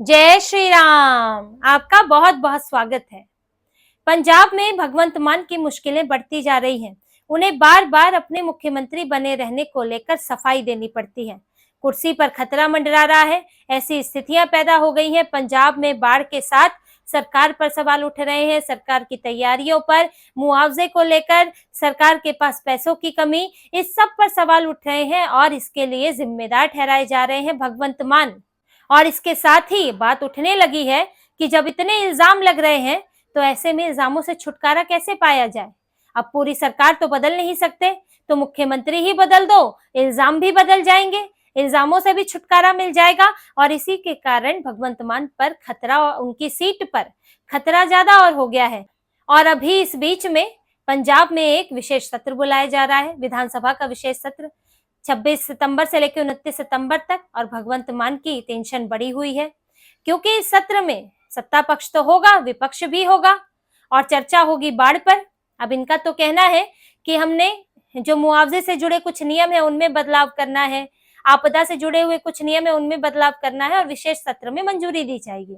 जय श्री राम। आपका बहुत बहुत स्वागत है। पंजाब में भगवंत मान की मुश्किलें बढ़ती जा रही हैं। उन्हें बार बार अपने मुख्यमंत्री बने रहने को लेकर सफाई देनी पड़ती है। कुर्सी पर खतरा मंडरा रहा है। ऐसी स्थितियां पैदा हो गई हैं। पंजाब में बाढ़ के साथ सरकार पर सवाल उठ रहे हैं। सरकार की तैयारियों पर, मुआवजे को लेकर, सरकार के पास पैसों की कमी, इस सब पर सवाल उठ रहे हैं और इसके लिए जिम्मेदार ठहराए जा रहे हैं भगवंत मान। और इसके साथ ही बात उठने लगी है कि जब इतने इल्जाम लग रहे हैं तो ऐसे में इल्जामों से छुटकारा कैसे पाया जाए। अब पूरी सरकार तो बदल नहीं सकते, तो मुख्यमंत्री ही बदल दो, इल्जाम भी बदल जाएंगे, इल्जामों से भी छुटकारा मिल जाएगा। और इसी के कारण भगवंत मान पर खतरा, उनकी सीट पर खतरा ज्यादा और हो गया है। और अभी इस बीच में पंजाब में एक विशेष सत्र बुलाया जा रहा है, विधानसभा का विशेष सत्र 26 सितंबर से लेकर 29 सितंबर तक। और भगवंत मान की टेंशन बढ़ी हुई है क्योंकि इस सत्र में सत्ता पक्ष तो होगा, विपक्ष भी होगा और चर्चा होगी बाढ़ पर। अब इनका तो कहना है कि हमने जो मुआवजे से जुड़े कुछ नियम है उनमें बदलाव करना है, आपदा से जुड़े हुए कुछ नियम है उनमें बदलाव करना है और विशेष सत्र में मंजूरी दी जाएगी।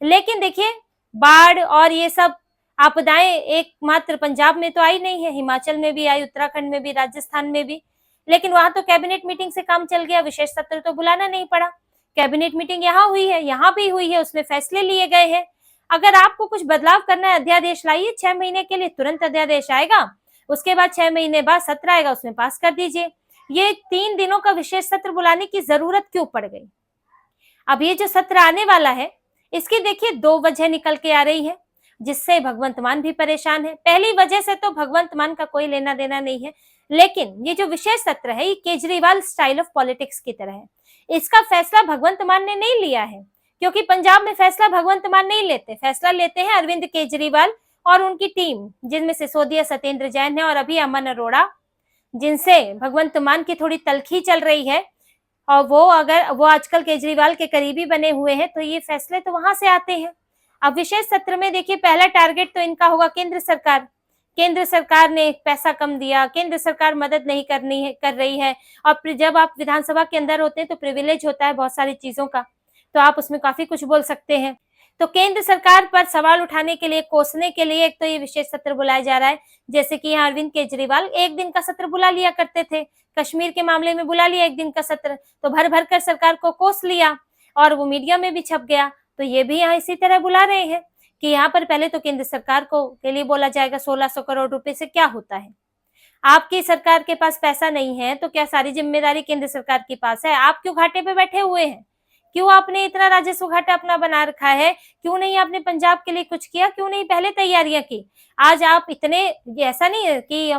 लेकिन देखिए, बाढ़ और ये सब आपदाएं एकमात्र पंजाब में तो आई नहीं है, हिमाचल में भी आई, उत्तराखंड में भी, राजस्थान में भी। लेकिन वहां तो कैबिनेट मीटिंग से काम चल गया, विशेष सत्र तो बुलाना नहीं पड़ा। कैबिनेट मीटिंग यहाँ हुई है, यहाँ भी हुई है, उसमें फैसले लिए गए हैं। अगर आपको कुछ बदलाव करना है, अध्यादेश लाइए, 6 महीने के लिए तुरंत अध्यादेश आएगा, उसके बाद 6 महीने बाद सत्र आएगा, उसमें पास कर दीजिए। ये 3 दिनों का विशेष सत्र बुलाने की जरूरत क्यों पड़ गई। अब ये जो सत्र आने वाला है, इसकी देखिए 2 वजह निकल के आ रही है जिससे भगवंत मान भी परेशान है। पहली वजह से तो भगवंत मान का कोई लेना देना नहीं है, लेकिन ये जो विशेष सत्र है, ये केजरीवाल स्टाइल ऑफ पॉलिटिक्स की तरह है। इसका फैसला भगवंत मान ने नहीं लिया है, क्योंकि पंजाब में फैसला भगवंत मान नहीं लेते, फैसला लेते हैं अरविंद केजरीवाल और उनकी टीम, जिनमें सिसोदिया सत्येंद्र जैन है और अभी अमन अरोड़ा, जिनसे भगवंत मान की थोड़ी तलखी चल रही है। और वो आजकल केजरीवाल के करीबी बने हुए हैं, तो ये फैसले तो वहां से आते हैं। अब विशेष सत्र में देखिए, पहला टारगेट तो इनका होगा केंद्र सरकार। केंद्र सरकार ने पैसा कम दिया, केंद्र सरकार मदद नहीं कर रही है। और जब आप विधानसभा के अंदर होते हैं तो प्रिविलेज होता है बहुत सारी चीजों का, तो आप उसमें काफी कुछ बोल सकते हैं। तो केंद्र सरकार पर सवाल उठाने के लिए, कोसने के लिए एक तो ये विशेष सत्र बुलाया जा रहा है। जैसे कि यहाँ अरविंद केजरीवाल 1 दिन का सत्र बुला लिया करते थे, कश्मीर के मामले में बुला लिया 1 दिन का सत्र, तो भर भर कर सरकार को कोस लिया और वो मीडिया में भी छप गया। तो ये भी यहाँ इसी तरह बुला रहे हैं कि यहाँ पर पहले तो केंद्र सरकार को के लिए बोला जाएगा 1600 करोड़ रुपए से क्या होता है। आपकी सरकार के पास पैसा नहीं है तो क्या सारी जिम्मेदारी केंद्र सरकार के पास है? आप क्यों घाटे पे बैठे हुए हैं? क्यों आपने इतना राजस्व घाटा अपना बना रखा है? क्यों नहीं आपने पंजाब के लिए कुछ किया? क्यों नहीं पहले तैयारियां की? आज आप इतने, ऐसा नहीं है कि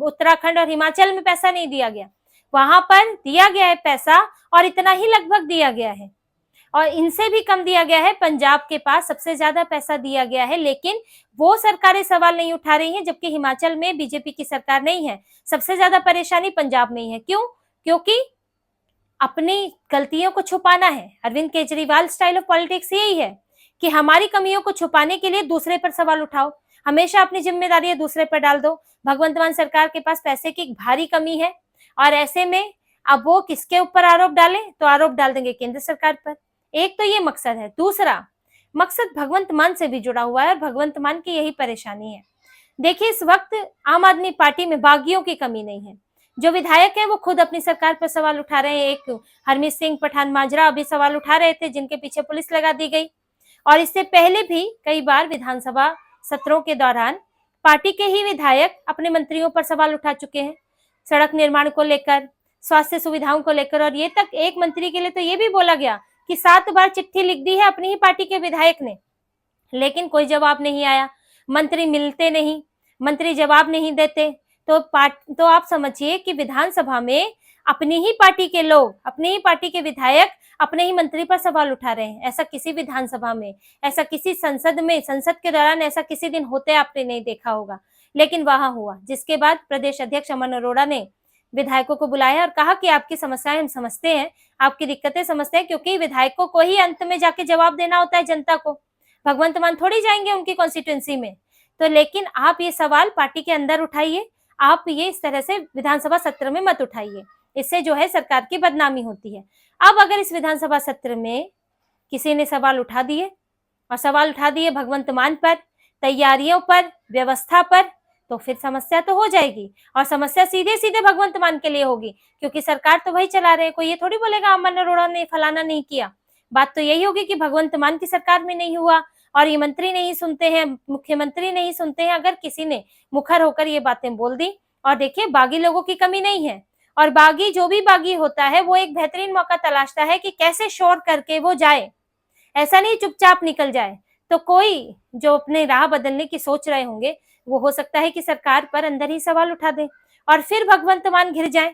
उत्तराखंड और हिमाचल में पैसा नहीं दिया गया, वहां पर दिया गया है पैसा और इतना ही लगभग दिया गया है। और इनसे भी कम दिया गया है, पंजाब के पास सबसे ज्यादा पैसा दिया गया है, लेकिन वो सरकारें सवाल नहीं उठा रही हैं, जबकि हिमाचल में बीजेपी की सरकार नहीं है। सबसे ज्यादा परेशानी पंजाब में ही है। क्यों? क्योंकि अपनी गलतियों को छुपाना है। Arvind Kejriwal style of politics यही है कि हमारी कमियों को छुपाने के लिए दूसरे पर सवाल उठाओ, हमेशा अपनी जिम्मेदारी दूसरे पर डाल दो। भगवंत मान सरकार के पास पैसे की भारी कमी है और ऐसे में अब वो किसके ऊपर आरोप डालें, तो आरोप डाल देंगे केंद्र सरकार पर। एक तो ये मकसद है। दूसरा मकसद भगवंत मान से भी जुड़ा हुआ है और भगवंत मान की यही परेशानी है। देखिए, इस वक्त आम आदमी पार्टी में बागियों की कमी नहीं है। जो विधायक है वो खुद अपनी सरकार पर सवाल उठा रहे हैं। एक हरमीत सिंह पठान माजरा अभी सवाल उठा रहे थे, जिनके पीछे पुलिस लगा दी गई। और इससे पहले भी कई बार विधानसभा सत्रों के दौरान पार्टी के ही विधायक अपने मंत्रियों पर सवाल उठा चुके हैं, सड़क निर्माण को लेकर, स्वास्थ्य सुविधाओं को लेकर। और ये तक एक मंत्री के लिए तो ये भी बोला गया कि 7 बार चिट्ठी लिख दी है अपनी ही पार्टी के विधायक ने, लेकिन कोई जवाब नहीं आया। मंत्री मिलते नहीं, मंत्री जवाब नहीं देते। तो आप समझिए कि विधानसभा में अपनी ही पार्टी के लोग, अपनी ही पार्टी के विधायक अपने ही मंत्री पर सवाल उठा रहे हैं। ऐसा किसी विधानसभा में, ऐसा किसी संसद के दौरान ऐसा किसी दिन होते आपने नहीं देखा होगा, लेकिन वहां हुआ। जिसके बाद प्रदेश अध्यक्ष अमन अरोड़ा ने विधायकों को बुलाया और कहा कि आपकी समस्याएं हम समझते हैं, आपकी दिक्कतें समझते हैं, क्योंकि विधायकों को ही अंत में जाके जवाब देना होता है जनता को। भगवंत मान थोड़ी जाएंगे उनकी कॉन्स्टिट्यूंसी में। तो लेकिन आप ये सवाल पार्टी के अंदर उठाइए, आप ये इस तरह से विधानसभा सत्र में मत उठाइए, इससे जो है सरकार की बदनामी होती है। अब अगर इस विधानसभा सत्र में किसी ने सवाल उठा दिए, और सवाल उठा दिए भगवंत मान पर, तैयारियों पर, व्यवस्था पर, तो फिर समस्या तो हो जाएगी। और समस्या सीधे सीधे भगवंत मान के लिए होगी, क्योंकि सरकार तो वही चला रहे हैं। कोई ये थोड़ी बोलेगा अमन अरोड़ा ने फलाना नहीं किया। बात तो यही होगी कि भगवंत मान की सरकार में नहीं हुआ, और ये मंत्री नहीं सुनते हैं, मुख्यमंत्री नहीं सुनते हैं। अगर किसी ने मुखर होकर ये बातें बोल दी, और देखिए बागी लोगों की कमी नहीं है, और बागी जो भी बागी होता है वो एक बेहतरीन मौका तलाशता है कि कैसे शोर करके वो जाए, ऐसा नहीं चुपचाप निकल जाए। तो कोई जो अपने राह बदलने की सोच रहे होंगे, वो हो सकता है कि सरकार पर अंदर ही सवाल उठा दे, और फिर भगवंत मान घिर जाए।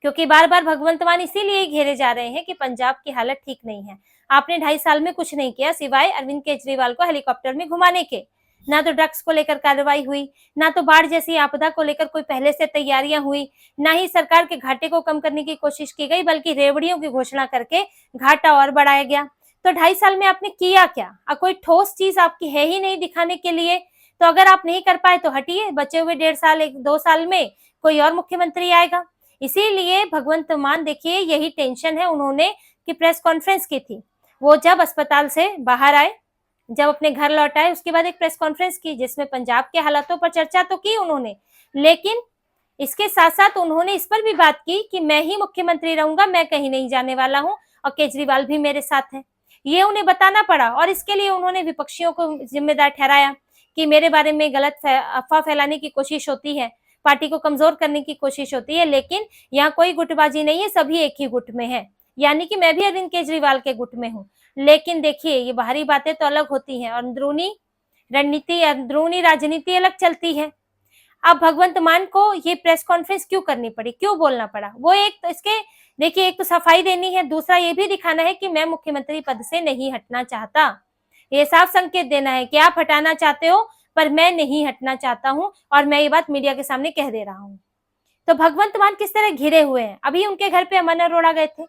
क्योंकि बार बार भगवंत मान इसीलिए घेरे जा रहे हैं कि पंजाब की हालत ठीक नहीं है। आपने 2.5 साल में कुछ नहीं किया सिवाय अरविंद केजरीवाल को हेलीकॉप्टर में घुमाने के। ना तो ड्रग्स को लेकर कार्रवाई हुई, ना तो बाढ़ जैसी आपदा को लेकर कोई पहले से तैयारियां हुई, ना ही सरकार के घाटे को कम करने की कोशिश की गई, बल्कि रेवड़ियों की घोषणा करके घाटा और बढ़ाया गया। तो 2.5 साल में आपने किया क्या? कोई ठोस चीज आपकी है ही नहीं दिखाने के लिए। तो अगर आप नहीं कर पाए तो हटिए, बचे हुए 1.5 साल 2 साल में कोई और मुख्यमंत्री आएगा। इसीलिए भगवंत मान, देखिए यही टेंशन है उन्होंने कि प्रेस कॉन्फ्रेंस की थी। वो जब अस्पताल से बाहर आए, जब अपने घर लौट आए, उसके बाद एक प्रेस कॉन्फ्रेंस की जिसमें पंजाब के हालातों पर चर्चा तो की उन्होंने, लेकिन इसके साथ साथ उन्होंने इस पर भी बात की कि मैं ही मुख्यमंत्री रहूंगा, मैं कहीं नहीं जाने वाला हूं, और केजरीवाल भी मेरे साथ है। ये उन्हें बताना पड़ा, और इसके लिए उन्होंने विपक्षियों को जिम्मेदार ठहराया कि मेरे बारे में गलत अफवाह फैलाने की कोशिश होती है, पार्टी को कमजोर करने की कोशिश होती है। लेकिन यहाँ कोई गुटबाजी नहीं है, सभी एक ही गुट में है, यानी कि मैं भी अरविंद केजरीवाल के गुट में हूँ। लेकिन देखिए ये बाहरी बातें तो अलग होती हैं, और अंदरूनी रणनीति, अंदरूनी राजनीति अलग चलती है। अब भगवंत मान को ये प्रेस कॉन्फ्रेंस क्यों करनी पड़ी, क्यों बोलना पड़ा? वो एक तो इसके, देखिए एक तो सफाई देनी है, दूसरा ये भी दिखाना है कि मैं मुख्यमंत्री पद से नहीं हटना चाहता। ये साफ संकेत देना है कि आप हटाना चाहते हो, पर मैं नहीं हटना चाहता हूं, और मैं ये बात मीडिया के सामने कह दे रहा हूं। तो भगवंत मान किस तरह घिरे हुए हैं। अभी उनके घर पे अमन अरोड़ा गए थे,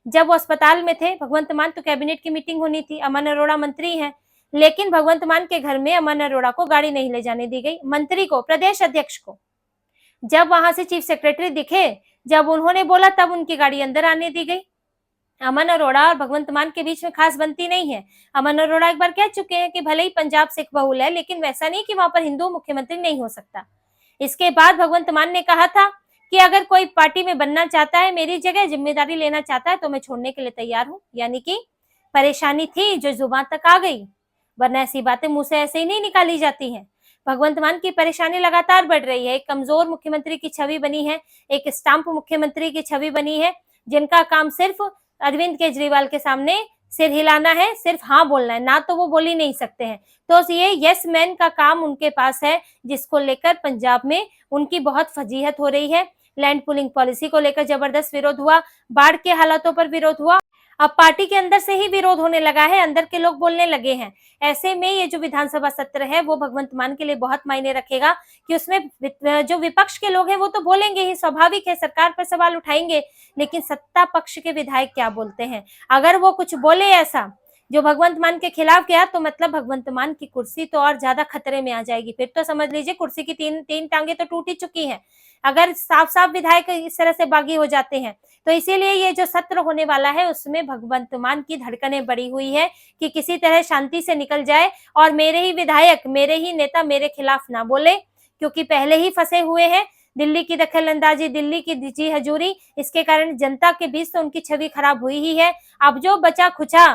जब वो अस्पताल में थे भगवंत मान, तो कैबिनेट की मीटिंग होनी थी, अमन अरोड़ा मंत्री हैं, लेकिन भगवंत मान के घर में अमन अरोड़ा को गाड़ी नहीं ले जाने दी गई, मंत्री को, प्रदेश अध्यक्ष को। जब वहां से चीफ सेक्रेटरी दिखे, जब उन्होंने बोला, तब उनकी गाड़ी अंदर आने दी गई। अमन अरोड़ा और भगवंत मान के बीच में खास बनती नहीं है। अमन अरोड़ा एक बार कह चुके हैं कि भले ही पंजाब सिख बहुल है, लेकिन वैसा नहीं कि वहां पर हिंदू मुख्यमंत्री नहीं हो सकता। इसके बाद भगवंत मान ने कहा था कि अगर कोई पार्टी में बनना चाहता है, मेरी जगह जिम्मेदारी लेना चाहता है, तो मैं छोड़ने के लिए तैयार हूं। यानी कि परेशानी थी जो जुबान तक आ गई, वरना ऐसी बातें मुंह से ऐसे ही नहीं निकाली जाती हैं। भगवंत मान की परेशानी लगातार बढ़ रही है। एक कमजोर मुख्यमंत्री की छवि बनी है, एक स्टाम्प मुख्यमंत्री की छवि बनी है, जिनका काम सिर्फ अरविंद केजरीवाल के सामने सिर हिलाना है, सिर्फ हाँ बोलना है, ना तो वो बोल ही नहीं सकते हैं। तो ये यस मैन का काम उनके पास है, जिसको लेकर पंजाब में उनकी बहुत फजीहत हो रही है। लैंड पुलिंग पॉलिसी को लेकर जबरदस्त विरोध हुआ, बाढ़ के हालातों पर विरोध हुआ, अब पार्टी के अंदर से ही विरोध होने लगा है, अंदर के लोग बोलने लगे हैं। ऐसे में ये जो विधानसभा सत्र है वो भगवंत मान के लिए बहुत मायने रखेगा, कि उसमें जो विपक्ष के लोग हैं वो तो बोलेंगे ही, स्वाभाविक है, सरकार पर सवाल उठाएंगे, लेकिन सत्ता पक्ष के विधायक क्या बोलते हैं। अगर वो कुछ बोले ऐसा जो भगवंत मान के खिलाफ गया, तो मतलब भगवंत मान की कुर्सी तो और ज्यादा खतरे में आ जाएगी। फिर तो समझ लीजिए कुर्सी की तीन टांगे तो टूट ही चुकी हैं, अगर साफ साफ विधायक इस तरह से बागी हो जाते हैं। तो इसीलिए ये जो सत्र होने वाला है उसमें भगवंत मान की धड़कनें बढ़ी हुई है कि किसी तरह शांति से निकल जाए, और मेरे ही विधायक, मेरे ही नेता मेरे खिलाफ ना बोले, क्योंकि पहले ही फंसे हुए हैं। दिल्ली की दखल अंदाजी, दिल्ली की जी हजूरी, इसके कारण जनता के बीच तो उनकी छवि खराब हुई ही है। अब जो बचा खुचा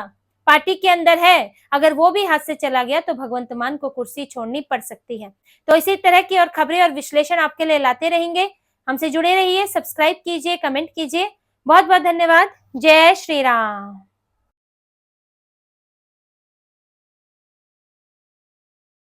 पार्टी के अंदर है, अगर वो भी हाथ से चला गया तो भगवंत मान को कुर्सी छोड़नी पड़ सकती है। तो इसी तरह की और खबरें और विश्लेषण आपके लिए लाते रहेंगे। हमसे जुड़े रहिए, सब्सक्राइब कीजिए, कमेंट कीजिए। बहुत बहुत धन्यवाद। जय श्री राम।